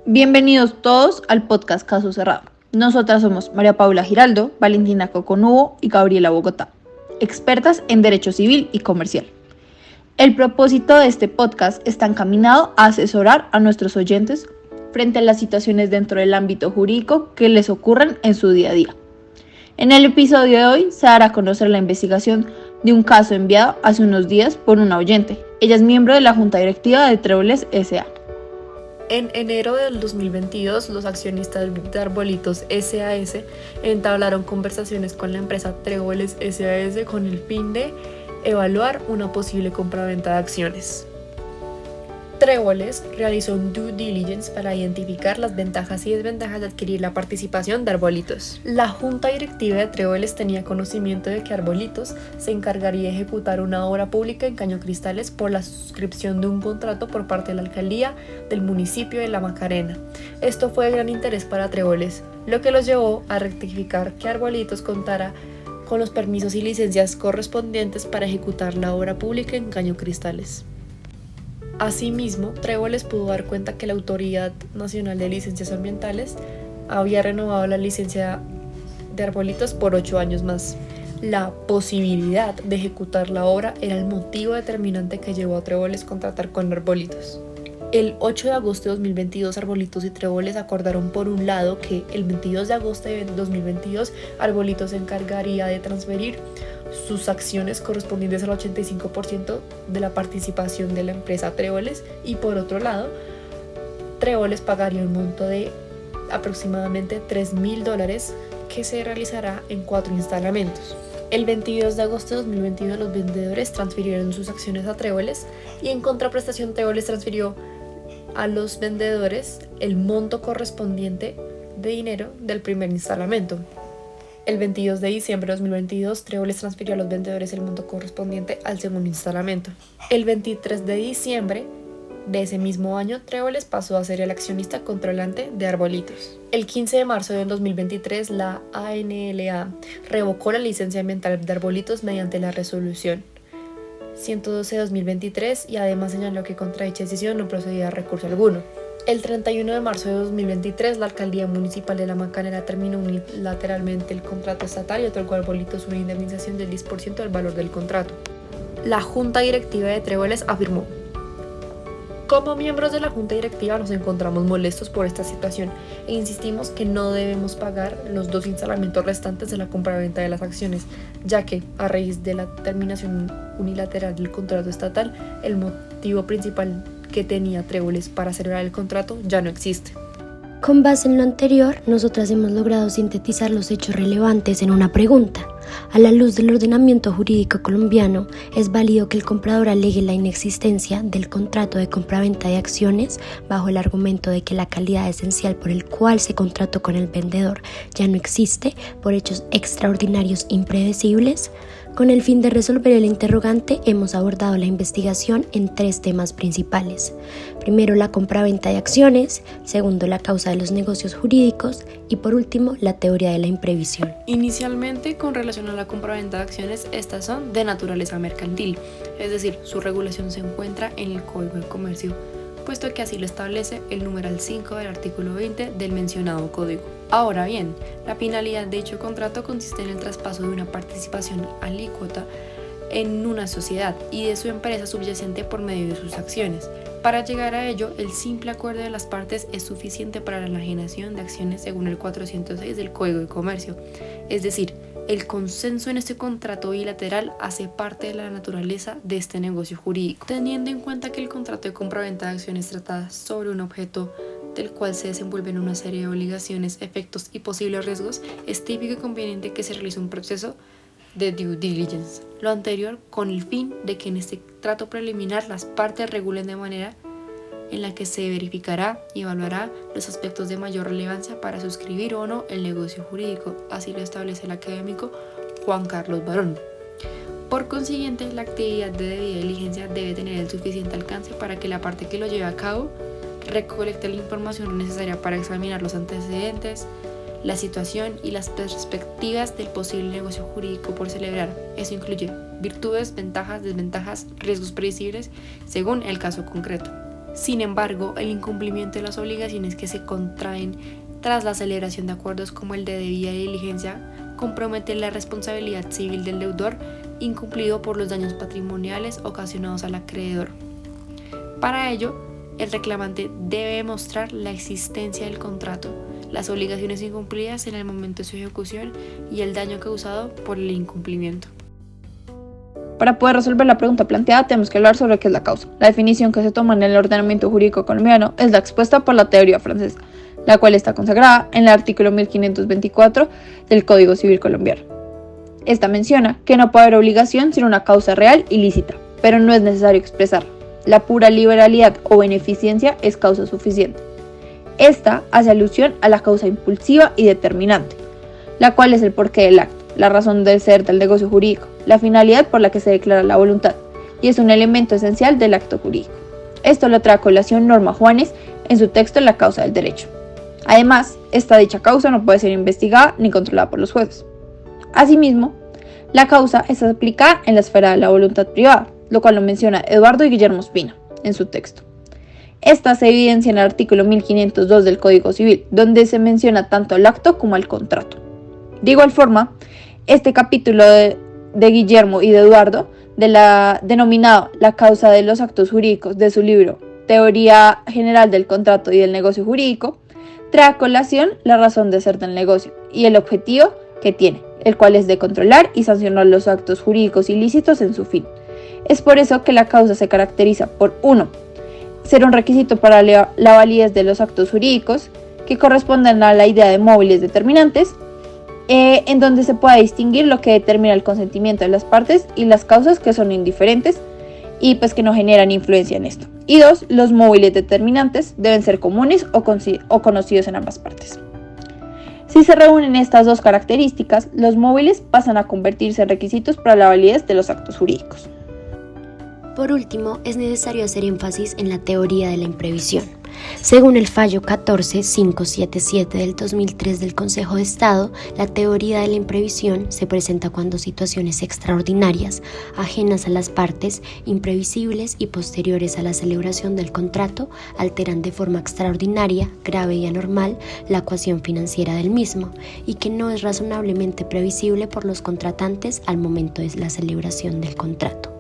Bienvenidos todos al podcast Caso Cerrado. Nosotras somos María Paula Giraldo, Valentina Coconubo y Gabriela Bogotá, expertas en Derecho Civil y Comercial. El propósito de este podcast está encaminado a asesorar a nuestros oyentes frente a las situaciones dentro del ámbito jurídico que les ocurren en su día a día. En el episodio de hoy se dará a conocer la investigación de un caso enviado hace unos días por una oyente. Ella es miembro de la Junta Directiva de Tréboles S.A. En enero del 2022, los accionistas de Arbolitos SAS entablaron conversaciones con la empresa Tréboles SAS con el fin de evaluar una posible compraventa de acciones. Tréboles realizó un due diligence para identificar las ventajas y desventajas de adquirir la participación de Arbolitos. La junta directiva de Tréboles tenía conocimiento de que Arbolitos se encargaría de ejecutar una obra pública en Cañocristales por la suscripción de un contrato por parte de la alcaldía del municipio de La Macarena. Esto fue de gran interés para Tréboles, lo que los llevó a rectificar que Arbolitos contara con los permisos y licencias correspondientes para ejecutar la obra pública en Cañocristales. Asimismo, Tréboles pudo dar cuenta que la Autoridad Nacional de Licencias Ambientales había renovado la licencia de Arbolitos por 8 años más. La posibilidad de ejecutar la obra era el motivo determinante que llevó a Tréboles a contratar con Arbolitos. El 8 de agosto de 2022, Arbolitos y Tréboles acordaron por un lado que el 22 de agosto de 2022 Arbolitos se encargaría de transferir sus acciones correspondientes al 85% de la participación de la empresa Tréboles, y por otro lado, Tréboles pagaría un monto de aproximadamente $3,000 que se realizará en 4 instalamientos. El 22 de agosto de 2022 los vendedores transfirieron sus acciones a Tréboles y en contraprestación Tréboles transfirió a los vendedores el monto correspondiente de dinero del primer instalamiento. El 22 de diciembre de 2022, Tréboles transfirió a los vendedores el monto correspondiente al segundo instalamiento. El 23 de diciembre de ese mismo año, Tréboles pasó a ser el accionista controlante de Arbolitos. El 15 de marzo de 2023, la ANLA revocó la licencia ambiental de Arbolitos mediante la resolución 112/2023 y además señaló que contra dicha decisión no procedía recurso alguno. El 31 de marzo de 2023, la Alcaldía Municipal de La Macarena terminó unilateralmente el contrato estatal y otorgó a Arbolitos una indemnización del 10% del valor del contrato. La Junta Directiva de Tréboles afirmó: como miembros de la Junta Directiva nos encontramos molestos por esta situación e insistimos que no debemos pagar los 2 instalamientos restantes de la compraventa de las acciones, ya que, a raíz de la terminación unilateral del contrato estatal, el motivo principal que tenía Tréboles para celebrar el contrato ya no existe. Con base en lo anterior, nosotras hemos logrado sintetizar los hechos relevantes en una pregunta. A la luz del ordenamiento jurídico colombiano, ¿es válido que el comprador alegue la inexistencia del contrato de compraventa de acciones bajo el argumento de que la calidad esencial por el cual se contrató con el vendedor ya no existe por hechos extraordinarios impredecibles? Con el fin de resolver el interrogante, hemos abordado la investigación en 3 temas principales. Primero, la compraventa de acciones. Segundo, la causa de los negocios jurídicos. Y por último, la teoría de la imprevisión. Inicialmente, con relación a la compraventa de acciones, estas son de naturaleza mercantil, es decir, su regulación se encuentra en el Código de Comercio, puesto que así lo establece el numeral 5 del artículo 20 del mencionado código. Ahora bien, la finalidad de dicho contrato consiste en el traspaso de una participación alícuota en una sociedad y de su empresa subyacente por medio de sus acciones. Para llegar a ello, el simple acuerdo de las partes es suficiente para la enajenación de acciones según el 406 del Código de Comercio. Es decir, el consenso en este contrato bilateral hace parte de la naturaleza de este negocio jurídico. Teniendo en cuenta que el contrato de compraventa de acciones trata sobre un objeto del cual se desenvuelven una serie de obligaciones, efectos y posibles riesgos, es típico y conveniente que se realice un proceso de due diligence. Lo anterior con el fin de que en este trato preliminar las partes regulen de manera en la que se verificará y evaluará los aspectos de mayor relevancia para suscribir o no el negocio jurídico, así lo establece el académico Juan Carlos Barón. Por consiguiente, la actividad de debida diligencia debe tener el suficiente alcance para que la parte que lo lleve a cabo recolecte la información necesaria para examinar los antecedentes, la situación y las perspectivas del posible negocio jurídico por celebrar. Eso incluye virtudes, ventajas, desventajas, riesgos previsibles según el caso concreto. Sin embargo, el incumplimiento de las obligaciones que se contraen tras la celebración de acuerdos como el de debida diligencia compromete la responsabilidad civil del deudor incumplido por los daños patrimoniales ocasionados al acreedor. Para ello, el reclamante debe demostrar la existencia del contrato, las obligaciones incumplidas en el momento de su ejecución y el daño causado por el incumplimiento. Para poder resolver la pregunta planteada, tenemos que hablar sobre qué es la causa. La definición que se toma en el ordenamiento jurídico colombiano es la expuesta por la teoría francesa, la cual está consagrada en el artículo 1524 del Código Civil colombiano. Esta menciona que no puede haber obligación sin una causa real y lícita, pero no es necesario expresarla. La pura liberalidad o beneficencia es causa suficiente. Esta hace alusión a la causa impulsiva y determinante, la cual es el porqué del acto, la razón de ser del negocio jurídico, la finalidad por la que se declara la voluntad, y es un elemento esencial del acto jurídico. Esto lo trae a colación Norma Juanes en su texto La causa del derecho. Además, esta dicha causa no puede ser investigada ni controlada por los jueces. Asimismo, la causa es aplicada en la esfera de la voluntad privada, lo cual lo menciona Eduardo y Guillermo Espina en su texto. Esta se evidencia en el artículo 1502 del Código Civil, donde se menciona tanto el acto como el contrato. De igual forma, este capítulo de Guillermo y de Eduardo, denominado La causa de los actos jurídicos de su libro Teoría General del Contrato y del Negocio Jurídico, trae a colación la razón de ser del negocio y el objetivo que tiene, el cual es de controlar y sancionar los actos jurídicos ilícitos en su fin. Es por eso que la causa se caracteriza por 1. Ser un requisito para la validez de los actos jurídicos que corresponden a la idea de móviles determinantes, en donde se pueda distinguir lo que determina el consentimiento de las partes y las causas que son indiferentes y pues que no generan influencia en esto. Y 2, los móviles determinantes deben ser comunes o conocidos en ambas partes. Si se reúnen estas dos características, los móviles pasan a convertirse en requisitos para la validez de los actos jurídicos. Por último, es necesario hacer énfasis en la teoría de la imprevisión. Según el fallo 14577 del 2003 del Consejo de Estado, la teoría de la imprevisión se presenta cuando situaciones extraordinarias, ajenas a las partes, imprevisibles y posteriores a la celebración del contrato, alteran de forma extraordinaria, grave y anormal la ecuación financiera del mismo, y que no es razonablemente previsible por los contratantes al momento de la celebración del contrato.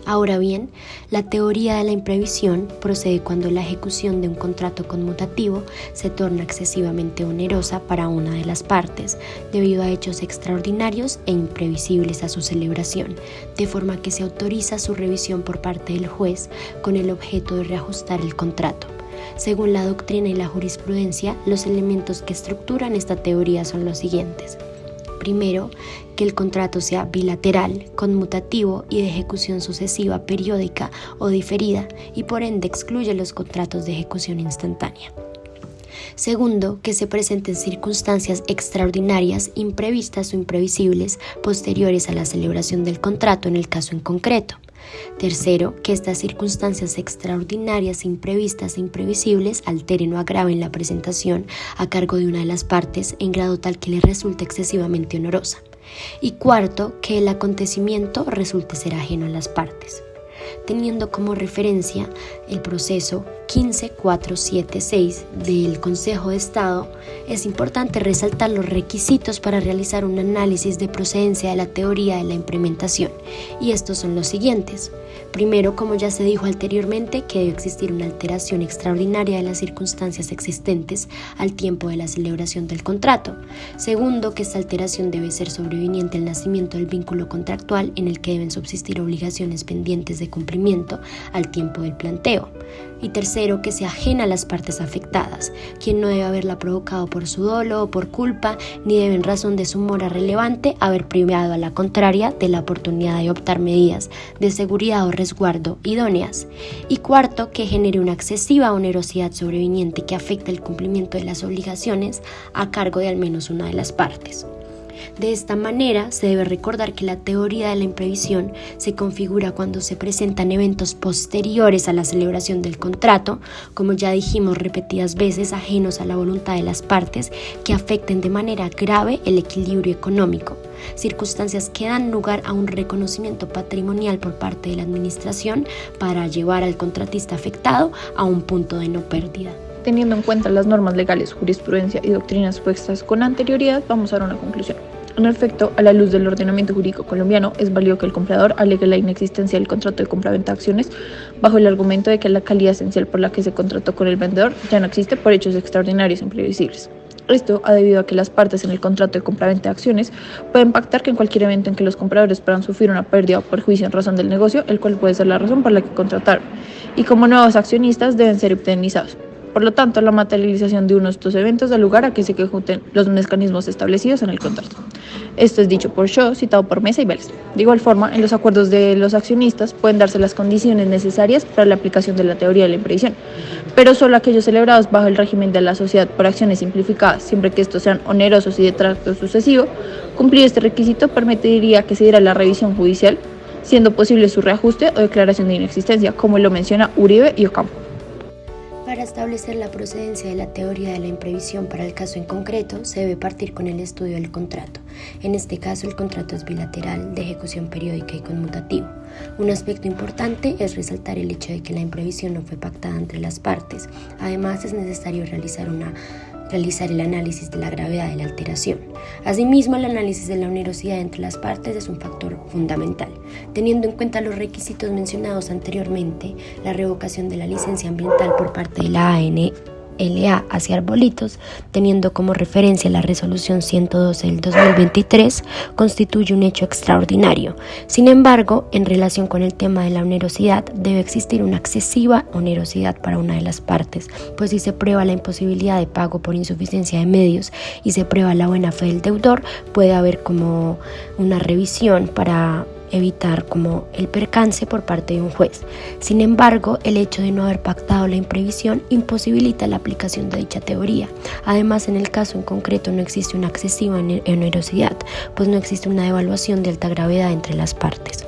Ahora bien, la teoría de la imprevisión procede cuando la ejecución de un contrato conmutativo se torna excesivamente onerosa para una de las partes, debido a hechos extraordinarios e imprevisibles a su celebración, de forma que se autoriza su revisión por parte del juez con el objeto de reajustar el contrato. Según la doctrina y la jurisprudencia, los elementos que estructuran esta teoría son los siguientes. Primero, que el contrato sea bilateral, conmutativo y de ejecución sucesiva, periódica o diferida, y por ende excluye los contratos de ejecución instantánea. Segundo, que se presenten circunstancias extraordinarias, imprevistas o imprevisibles, posteriores a la celebración del contrato en el caso en concreto. Tercero, que estas circunstancias extraordinarias, imprevistas e imprevisibles alteren o agraven la presentación a cargo de una de las partes en grado tal que le resulte excesivamente onerosa. Y cuarto, que el acontecimiento resulte ser ajeno a las partes. Teniendo como referencia el proceso 15476 del Consejo de Estado, es importante resaltar los requisitos para realizar un análisis de procedencia de la teoría de la implementación, y estos son los siguientes. Primero, como ya se dijo anteriormente, que debe existir una alteración extraordinaria de las circunstancias existentes al tiempo de la celebración del contrato. Segundo, que esta alteración debe ser sobreviniente al nacimiento del vínculo contractual en el que deben subsistir obligaciones pendientes de cumplimiento al tiempo del planteo. Y tercero, que sea ajena a las partes afectadas, quien no debe haberla provocado por su dolo o por culpa, ni debe en razón de su mora relevante haber privado a la contraria de la oportunidad de optar medidas de seguridad o resguardo idóneas. Y cuarto, que genere una excesiva onerosidad sobreviniente que afecte el cumplimiento de las obligaciones a cargo de al menos una de las partes. De esta manera, se debe recordar que la teoría de la imprevisión se configura cuando se presentan eventos posteriores a la celebración del contrato, como ya dijimos repetidas veces, ajenos a la voluntad de las partes, que afecten de manera grave el equilibrio económico, circunstancias que dan lugar a un reconocimiento patrimonial por parte de la administración para llevar al contratista afectado a un punto de no pérdida. Teniendo en cuenta las normas legales, jurisprudencia y doctrinas expuestas con anterioridad, vamos a dar una conclusión. En efecto, a la luz del ordenamiento jurídico colombiano, es válido que el comprador alegue la inexistencia del contrato de compra-venta de acciones bajo el argumento de que la calidad esencial por la que se contrató con el vendedor ya no existe por hechos extraordinarios e imprevisibles. Esto ha debido a que las partes en el contrato de compra-venta de acciones pueden pactar que en cualquier evento en que los compradores puedan sufrir una pérdida o perjuicio en razón del negocio, el cual puede ser la razón por la que contrataron, y como nuevos accionistas deben ser indemnizados. Por lo tanto, la materialización de uno de estos eventos da lugar a que se ejecuten los mecanismos establecidos en el contrato. Esto es dicho por Shaw, citado por Mesa y Vélez. De igual forma, en los acuerdos de los accionistas pueden darse las condiciones necesarias para la aplicación de la teoría de la imprevisión, pero solo aquellos celebrados bajo el régimen de la sociedad por acciones simplificadas, siempre que estos sean onerosos y de trato sucesivo. Cumplido este requisito, permitiría que se diera la revisión judicial, siendo posible su reajuste o declaración de inexistencia, como lo menciona Uribe y Ocampo. Para establecer la procedencia de la teoría de la imprevisión para el caso en concreto, se debe partir con el estudio del contrato. En este caso, el contrato es bilateral, de ejecución periódica y conmutativo. Un aspecto importante es resaltar el hecho de que la imprevisión no fue pactada entre las partes. Además, es necesario realizar el análisis de la gravedad de la alteración. Asimismo, el análisis de la onerosidad entre las partes es un factor fundamental. Teniendo en cuenta los requisitos mencionados anteriormente, la revocación de la licencia ambiental por parte de la ANLA hacia Arbolitos, teniendo como referencia la resolución 112 del 2023, constituye un hecho extraordinario. Sin embargo, en relación con el tema de la onerosidad, debe existir una excesiva onerosidad para una de las partes, pues si se prueba la imposibilidad de pago por insuficiencia de medios y se prueba la buena fe del deudor, puede haber como una revisión para evitar como el percance por parte de un juez. Sin embargo, el hecho de no haber pactado la imprevisión imposibilita la aplicación de dicha teoría. Además, en el caso en concreto no existe una excesiva onerosidad, pues no existe una evaluación de alta gravedad entre las partes.